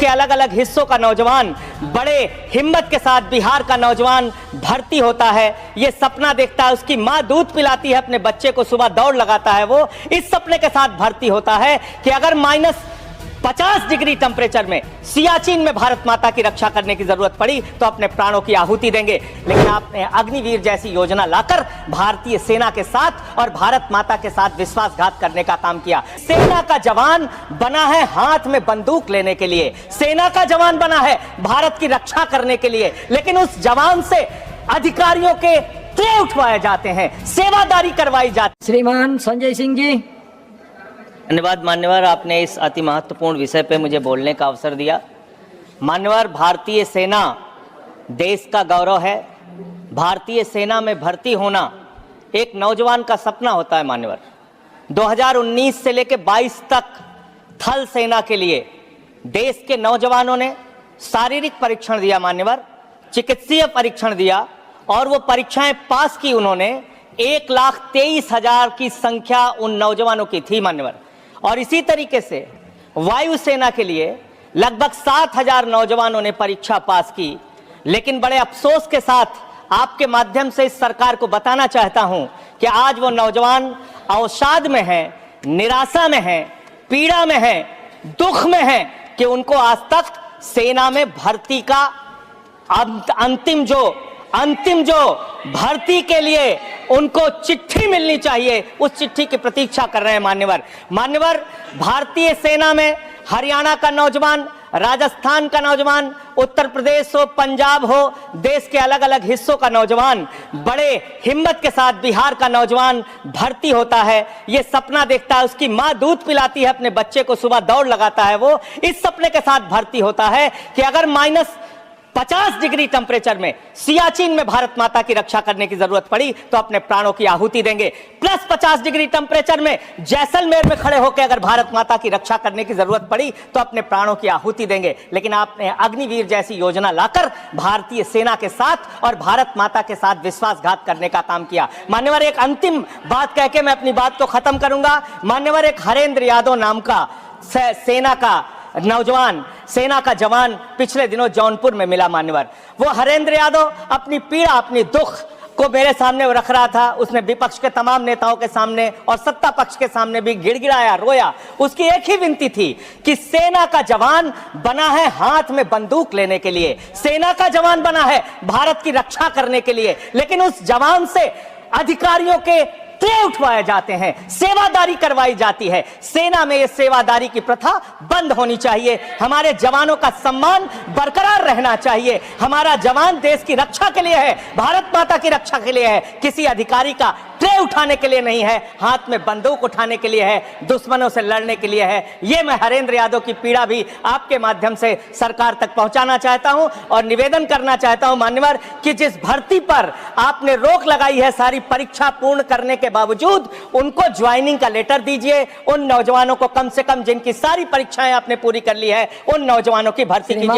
के अलग अलग हिस्सों का नौजवान बड़े हिम्मत के साथ बिहार का नौजवान भर्ती होता है, ये सपना देखता है, उसकी माँ दूध पिलाती है अपने बच्चे को, सुबह दौड़ लगाता है, वो इस सपने के साथ भर्ती होता है कि अगर -50 डिग्री टेम्परेचर में सियाचिन में भारत माता की रक्षा करने की जरूरत पड़ी तो अपने प्राणों की आहुति देंगे। लेकिन आपने अग्निवीर जैसी योजना लाकर भारतीय सेना के साथ और भारत माता के साथ विश्वासघात करने का काम किया। सेना का जवान बना है हाथ में बंदूक लेने के लिए, सेना का जवान बना है भारत की रक्षा करने के लिए, लेकिन उस जवान से अधिकारियों के त्रे उठवाए जाते हैं, सेवादारी करवाई जाती। श्रीमान संजय सिंह जी। धन्यवाद मान्यवर, आपने इस अति महत्वपूर्ण विषय पे मुझे बोलने का अवसर दिया। मान्यवर, भारतीय सेना देश का गौरव है। भारतीय सेना में भर्ती होना एक नौजवान का सपना होता है। मान्यवर, 2019 से लेकर 22 तक थल सेना के लिए देश के नौजवानों ने शारीरिक परीक्षण दिया, मान्यवर चिकित्सीय परीक्षण दिया, और वो परीक्षाएं पास की उन्होंने। 1,23,000 की संख्या उन नौजवानों की थी मान्यवर। और इसी तरीके से वायुसेना के लिए लगभग 7,000 नौजवानों ने परीक्षा पास की। लेकिन बड़े अफसोस के साथ आपके माध्यम से इस सरकार को बताना चाहता हूं कि आज वो नौजवान अवसाद में हैं, निराशा में हैं, पीड़ा में हैं, दुख में हैं कि उनको आज तक सेना में भर्ती का अंतिम जो भर्ती के लिए उनको चिट्ठी मिलनी चाहिए, उस चिट्ठी की प्रतीक्षा कर रहे हैं। मान्यवर, भारतीय सेना में हरियाणा का नौजवान, राजस्थान का नौजवान, उत्तर प्रदेश हो, पंजाब हो, देश के अलग अलग हिस्सों का नौजवान बड़े हिम्मत के साथ बिहार का नौजवान भर्ती होता है, ये सपना देखता है, उसकी माँ दूध पिलाती है अपने बच्चे को, सुबह दौड़ लगाता है, वो इस सपने के साथ भर्ती होता है कि अगर -50 डिग्री टेम्परेचर में सियाचिन में भारत माता की रक्षा करने की जरूरत पड़ी तो अपने प्राणों की आहुति देंगे। +50 डिग्री टेम्परेचर में जैसलमेर में खड़े होकर अगर भारत माता की रक्षा करने की जरूरत पड़ी तो अपने प्राणों की आहुति देंगे। लेकिन आपने अग्निवीर जैसी योजना लाकर भारतीय सेना के साथ और भारत माता के साथ विश्वासघात करने का काम किया। मान्यवर, एक अंतिम बात कह के मैं अपनी बात को खत्म करूंगा। मान्यवर, एक हरेंद्र यादव नाम का सेना का नौजवान, सेना का जवान पिछले दिनों जौनपुर में मिला। मान्यवर, वो हरेंद्र यादव अपनी पीड़ा, अपनी दुख को मेरे सामने वो रख रहा था। उसने विपक्ष के तमाम नेताओं के सामने और सत्ता पक्ष के सामने भी गिड़गिड़ाया, रोया। उसकी एक ही विनती थी कि सेना का जवान बना है हाथ में बंदूक लेने के लिए, सेना का जवान बना है भारत की रक्षा करने के लिए, लेकिन उस जवान से अधिकारियों के त्रे उठवाए जाते हैं, सेवादारी करवाई जाती है। सेना में ये सेवादारी की प्रथा बंद होनी चाहिए। हमारे जवानों का सम्मान बरकरार रहना चाहिए। हमारा जवान देश की रक्षा के लिए है, भारत माता की रक्षा के लिए है, किसी अधिकारी का ट्रे उठाने के लिए नहीं है, हाथ में बंदूक उठाने के लिए है, दुश्मनों से लड़ने के लिए है। ये मैं हरेंद्र यादव की पीड़ा भी आपके माध्यम से सरकार तक पहुंचाना चाहता हूं और निवेदन करना चाहता हूं मान्यवर कि जिस भर्ती पर आपने रोक लगाई है सारी परीक्षा पूर्ण करने के बावजूद, उनको ज्वाइनिंग का लेटर दीजिए। उन नौजवानों को कम से कम जिनकी सारी परीक्षाएं आपने पूरी कर ली है, उन नौजवानों की भर्ती कीजिए।